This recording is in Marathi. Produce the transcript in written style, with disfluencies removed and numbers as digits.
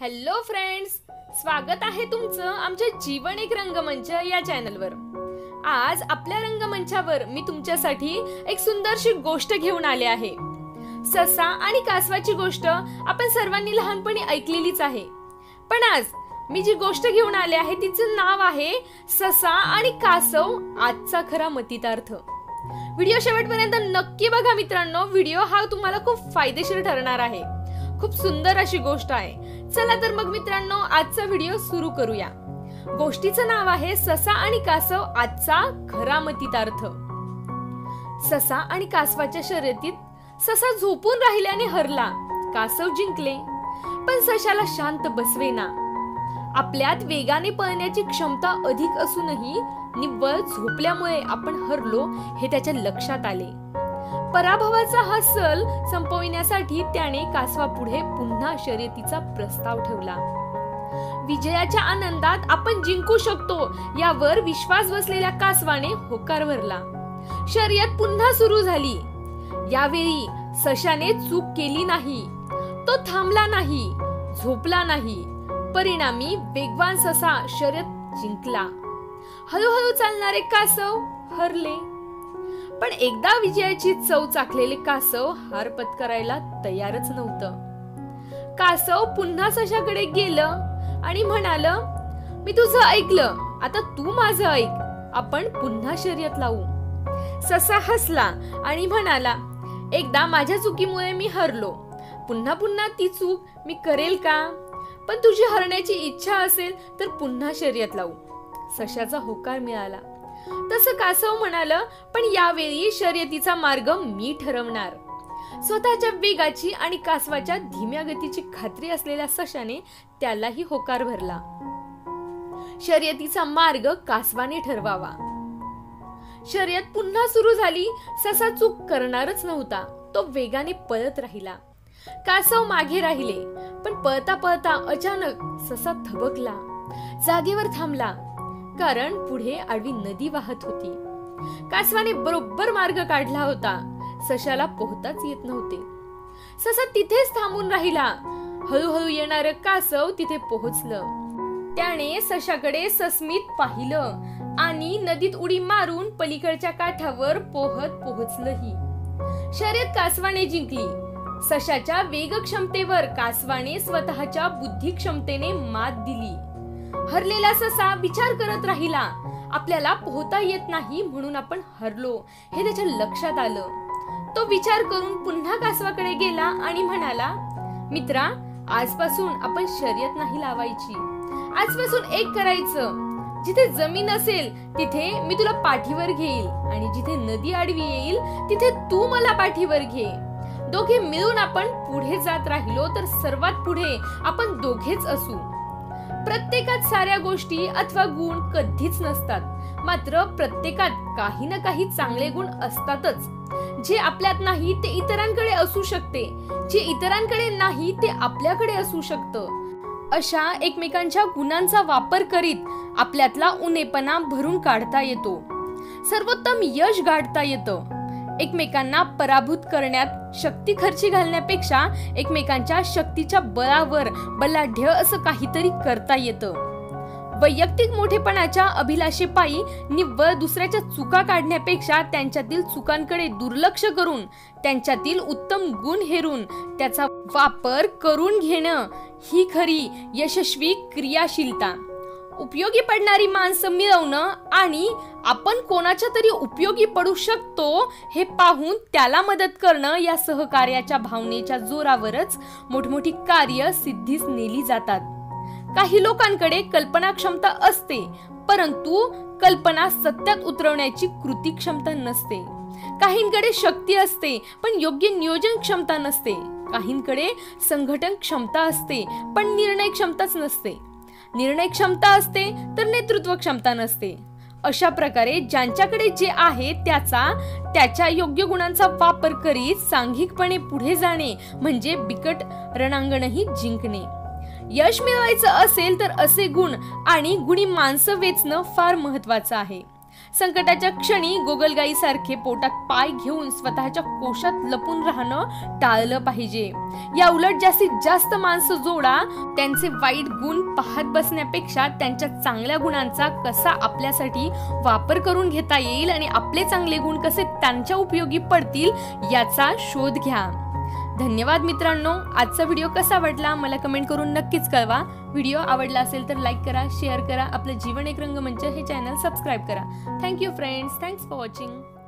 हॅलो फ्रेंड्स, स्वागत आहे तुमचं आमच्या जीवन एक रंगमंच या चॅनलवर। आज आपल्या रंगमंचावर मी तुमच्यासाठी एक सुंदरशी गोष्ट घेऊन आले आहे। ससा आणि कासवाची गोष्ट आपण सर्वांनी लहानपणी ऐकलेलीच आहे, पण आज मी जी गोष्ट घेऊन आले आहे तिचं नाव आहे ससा आणि कासव आजचा खरा मतितार्थ। व्हिडिओ शेवटपर्यंत नक्की बघा मित्रांनो, व्हिडिओ हा तुम्हाला खूप फायदेशीर ठरणार आहे। खूप सुंदर अशी गोष्ट आहे। चला तर मग मित्रांनो, आजचा व्हिडिओ सुरू करूया। गोष्टीचं नाव आहे ससा आणि कासव आजचा खरा मतितार्थ। ससा आणि कासवाच्या शर्यतीत ससा झोपून राहिल्याने हरला, कासव जिंकले। पण सशाला शांत बसवेना। आपल्यात वेगाने पळण्याची क्षमता अधिक असूनही निव्वळ झोपल्यामुळे आपण हरलो हे त्याच्या लक्षात आले। पराभवाचा हा सल संपविण्यासाठी त्याने कासवापुढे पुन्हा शर्यतीचा प्रस्ताव ठेवला। विजयाच्या आनंदात आपण जिंकू शकतो यावर विश्वास बसलेल्या कासवाने होकार भरला। शर्यत पुन्हा सुरू झाली। यावेळी सशाने चूक केली नाही, तो थांबला नाही, झोपला नाही। परिणामी वेगवान ससा शर्यत जिंकला। हळूहळू चालणारे कासव हरले। पण एकदा विजयाची चव चाखलेले कासव हार पत्करायला तयारच नव्हतं। कासव पुन्हा सशाकडे गेलं आणि म्हणाल, मी तुझं ऐकलं, आता तू माझं ऐक, आपण पुन्हा शर्यत लावू। ससा हसला आणि म्हणाला, एकदा माझ्या चुकीमुळे मी हरलो, पुन्हा पुन्हा ती चूक मी करेल का? पण तुझी हरण्याची इच्छा असेल तर पुन्हा शर्यत लावू। सशाचा होकार मिळाला। तसं कासव म्हणाल, पण यावेळी शर्यतीचा मार्ग मी ठरवणार। स्वतःच्या वेगाची आणि कासवाच्या धीम्या गतीची खात्री असलेल्या सशाने त्यालाही होकार भरला। शर्यतीचा मार्ग कासवाने ठरवावा। शर्यत पुन्हा सुरू झाली। ससा चूक करणारच नव्हता, तो वेगाने पळत राहिला। कासव मागे राहिले, पण पळता पळता अचानक ससा थबकला, जागेवर थांबला, कारण पुढे आडवी नदी वाहत होती। कासवाने बरोबर मार्ग काढला होता, सशाला पोहताच येत नव्हते। ससा तिथेच थांबून राहिला। हळूहळू येणारं कासव तिथे पोहोचलं। त्याने सशाकडे सस्मित पाहिलं आणि नदीत उडी मारून पलीकडच्या काठावर पोहत पोहोचलंही। शर्यत कासवाने जिंकली। सशाच्या वेग क्षमतेवर कासवाने स्वतःच्या बुद्धी क्षमतेने मात दिली। हरलेला ससा विचार करत राहिला, आपल्याला पोहता येत नाही म्हणून आपण हरलो हे त्याच्या लक्षात आलं। तो विचार करून पुन्हा कासवाकडे गेला आणि म्हणाला, मित्रा, आजपासून आपण शर्यत नाही लावायची, आजपासून एक करायचं। जिथे जमीन असेल तिथे मी तुला पाठीवर घेईल आणि जिथे नदी आडवी येईल तिथे तू मला पाठीवर घे। दोघे मिळून आपण पुढे जात राहिलो तर सर्वात पुढे आपण दोघेच असू। प्रत्येकात साऱ्या गोष्टी अथवा गुण कधीच नसतात, मात्र प्रत्येकात काही ना काही चांगले गुण असतातच। जे आपल्यात नाही ते इतरांकडे असू शकते, जे इतरांकडे नाही ते आपल्याकडे असू शकतं। अशा एकमेकांच्या गुणांचा वापर करीत आपल्यातला उणेपणा भरून काढता येतो, सर्वोत्तम यश गाठता येतं। एकमेकांना पराभूत करण्यात शक्ती खर्ची घालण्यापेक्षा एकमेकांच्या शक्तीच्या बळावर बलाढ्य असं काहीतरी करता येतं। वैयक्तिक मोठेपणाच्या अभिलाषेपायी निव्वळ दुसऱ्याच्या चुका काढण्यापेक्षा त्यांच्यातील चुकांकडे दुर्लक्ष करून त्यांच्यातील उत्तम गुण हेरून त्याचा वापर करून घेणं ही खरी यशस्वी क्रियाशीलता। उपयोगी पडणारी माणसं मिळवणं आणि आपण कोणाच्या तरी उपयोगी पडू शकतो हे पाहून त्याला मदत करणं या सहकार्याच्या भावनेच्या जोरावरच मोठमोठी कार्य सिद्धीस नेली जातात। काही लोकांकडे कल्पना क्षमता असते, परंतु कल्पना सत्यात उतरवण्याची कृती क्षमता नसते। काहींकडे शक्ती असते पण योग्य नियोजन क्षमता नसते। काहींकडे संघटन क्षमता असते पण निर्णय क्षमताच नसते। निर्णय क्षमता असते तर नेतृत्व क्षमता नसते। अशा प्रकारे ज्यांच्याकडे जे आहे त्याच्या योग्य गुणांचा वापर करीत सांघिकपणे पुढे जाणे म्हणजे बिकट रणांगणही जिंकणे। यश मिळवायचं असेल तर असे गुण आणि गुणी माणसं वेचणं फार महत्वाचं आहे। संकटाच्या क्षणी गोगलगाईसारखे पोटात पाय घेऊन स्वतःच्या कोशात लपून राहणं टाळलं पाहिजे. या उलट जास्तीत जास्त माणसं जोडा. त्यांचे वाईट गुण पाहत बसण्यापेक्षा त्यांच्या चांगल्या गुणांचा कसा आपल्यासाठी वापर करून घेता येईल आणि आपले चांगले गुण कसे त्यांच्या उपयोगी पडतील याचा शोध घ्या. धन्यवाद मित्रांनो. आजचा व्हिडिओ कसा वाटला मला कमेंट करून नक्कीच कळवा. व्हिडिओ आवडला असेल तर लाईक करा, शेअर करा. आपलं जीवन एक रंगमंच हे चॅनल सबस्क्राईब करा. Thank you friends. Thanks for watching.